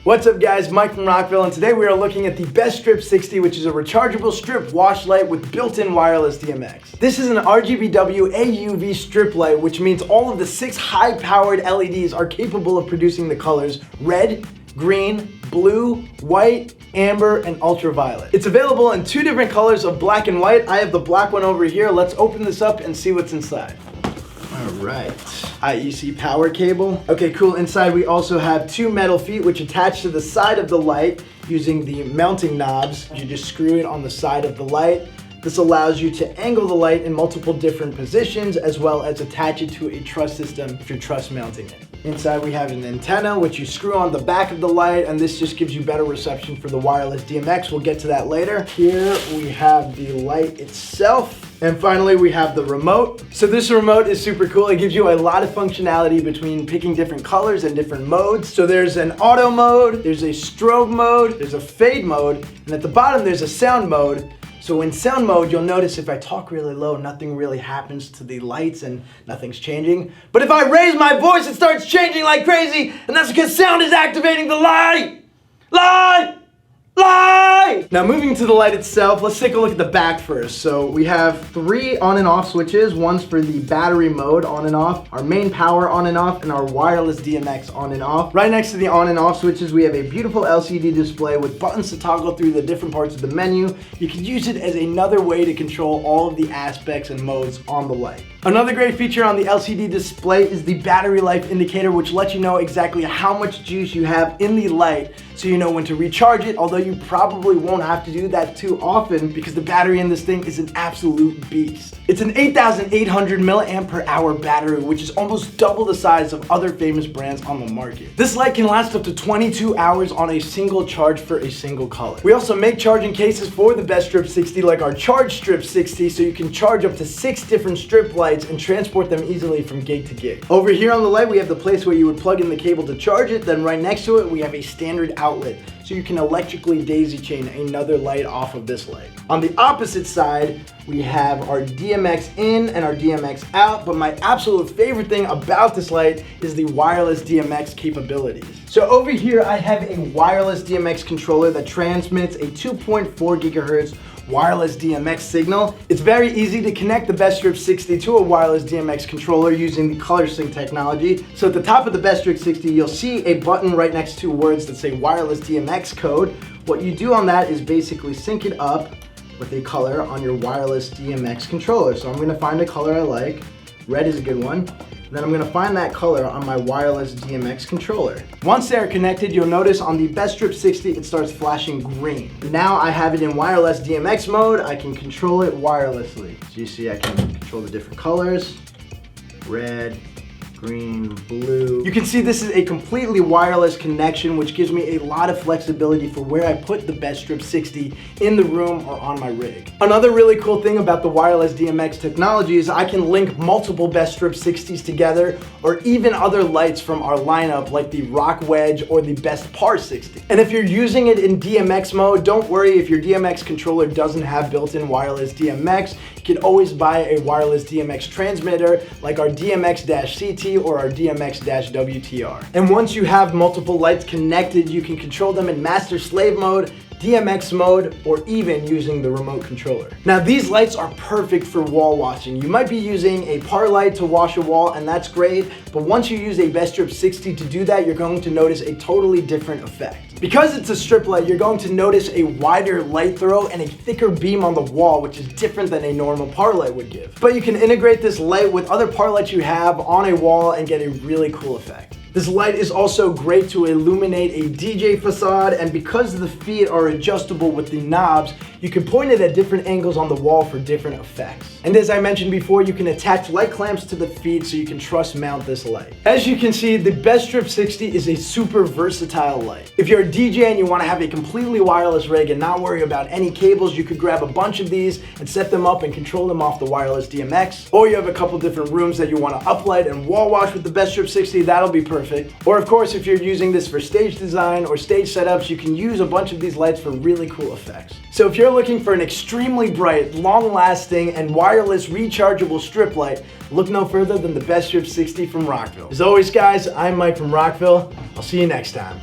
What's up guys, Mike from Rockville, and today we are looking at the Best Strip 60, which is a rechargeable strip wash light with built-in wireless DMX. This is an RGBWA+UV strip light, which means all of the 6 high-powered LEDs are capable of producing the colors red, green, blue, white, amber, and ultraviolet. It's available in 2 different colors of black and white. I have the black one over here. Let's open this up and see what's inside. Alright, IEC power cable. Okay, cool. Inside we also have 2 metal feet which attach to the side of the light using the mounting knobs. You just screw it on the side of the light. This allows you to angle the light in multiple different positions as well as attach it to a truss system if you're truss mounting it. Inside we have an antenna which you screw on the back of the light, and this just gives you better reception for the wireless DMX. We'll get to that later. Here we have the light itself. And finally, we have the remote. So this remote is super cool. It gives you a lot of functionality between picking different colors and different modes. So there's an auto mode, there's a strobe mode, there's a fade mode, and at the bottom there's a sound mode. So in sound mode, you'll notice if I talk really low, nothing really happens to the lights and nothing's changing. But if I raise my voice, it starts changing like crazy, and that's because sound is activating the light! Light! Light! Now moving to the light itself, let's take a look at the back first. So we have 3 on and off switches. One's for the battery mode on and off, our main power on and off, and our wireless DMX on and off. Right next to the on and off switches, we have a beautiful LCD display with buttons to toggle through the different parts of the menu. You can use it as another way to control all of the aspects and modes on the light. Another great feature on the LCD display is the battery life indicator, which lets you know exactly how much juice you have in the light so you know when to recharge it, although you probably won't have to do that too often because the battery in this thing is an absolute beast. It's an 8,800 milliamp per hour battery, which is almost double the size of other famous brands on the market. This light can last up to 22 hours on a single charge for a single color. We also make charging cases for the Best Strip 60 like our Charge Strip 60, so you can charge up to 6 different strip lights and transport them easily from gig to gig. Over here on the light, we have the place where you would plug in the cable to charge it. Then right next to it, we have a standard outlet, so you can electrically daisy chain another light off of this light. On the opposite side, we have our DMX in and our DMX out, but my absolute favorite thing about this light is the wireless DMX capabilities. So over here, I have a wireless DMX controller that transmits a 2.4 gigahertz wireless DMX signal. It's very easy to connect the Best Strip 60 to a wireless DMX controller using the color sync technology. So at the top of the Best Strip 60, you'll see a button right next to words that say wireless DMX code. What you do on that is basically sync it up with a color on your wireless DMX controller. So I'm gonna find a color I like. Red is a good one. Then I'm gonna find that color on my wireless DMX controller. Once they're connected, you'll notice on the Best Strip 60, it starts flashing green. Now I have it in wireless DMX mode. I can control it wirelessly. So you see I can control the different colors, red, green, blue. You can see this is a completely wireless connection, which gives me a lot of flexibility for where I put the Best Strip 60 in the room or on my rig. Another really cool thing about the wireless DMX technology is I can link multiple Best Strip 60s together, or even other lights from our lineup like the Rock Wedge or the Best Par 60. And if you're using it in DMX mode, don't worry if your DMX controller doesn't have built-in wireless DMX. You can always buy a wireless DMX transmitter like our DMX-CT or our DMX-WTR. And once you have multiple lights connected, you can control them in master slave mode, DMX mode, or even using the remote controller. Now these lights are perfect for wall washing. You might be using a par light to wash a wall, and that's great, but once you use a Best Strip 60 to do that, you're going to notice a totally different effect. Because it's a strip light, you're going to notice a wider light throw and a thicker beam on the wall, which is different than a normal par light would give. But you can integrate this light with other par lights you have on a wall and get a really cool effect. This light is also great to illuminate a DJ facade, and because the feet are adjustable with the knobs, you can point it at different angles on the wall for different effects. And as I mentioned before, you can attach light clamps to the feet so you can truss mount this light. As you can see, the Best Strip 60 is a super versatile light. If you're a DJ and you want to have a completely wireless rig and not worry about any cables, you could grab a bunch of these and set them up and control them off the wireless DMX. Or you have a couple different rooms that you want to uplight and wall wash with the Best Strip 60, that'll be perfect. Or of course, if you're using this for stage design or stage setups, you can use a bunch of these lights for really cool effects. So if you're looking for an extremely bright, long-lasting, and wireless rechargeable strip light, look no further than the Best Strip 60 from Rockville. As always guys, I'm Mike from Rockville. I'll see you next time.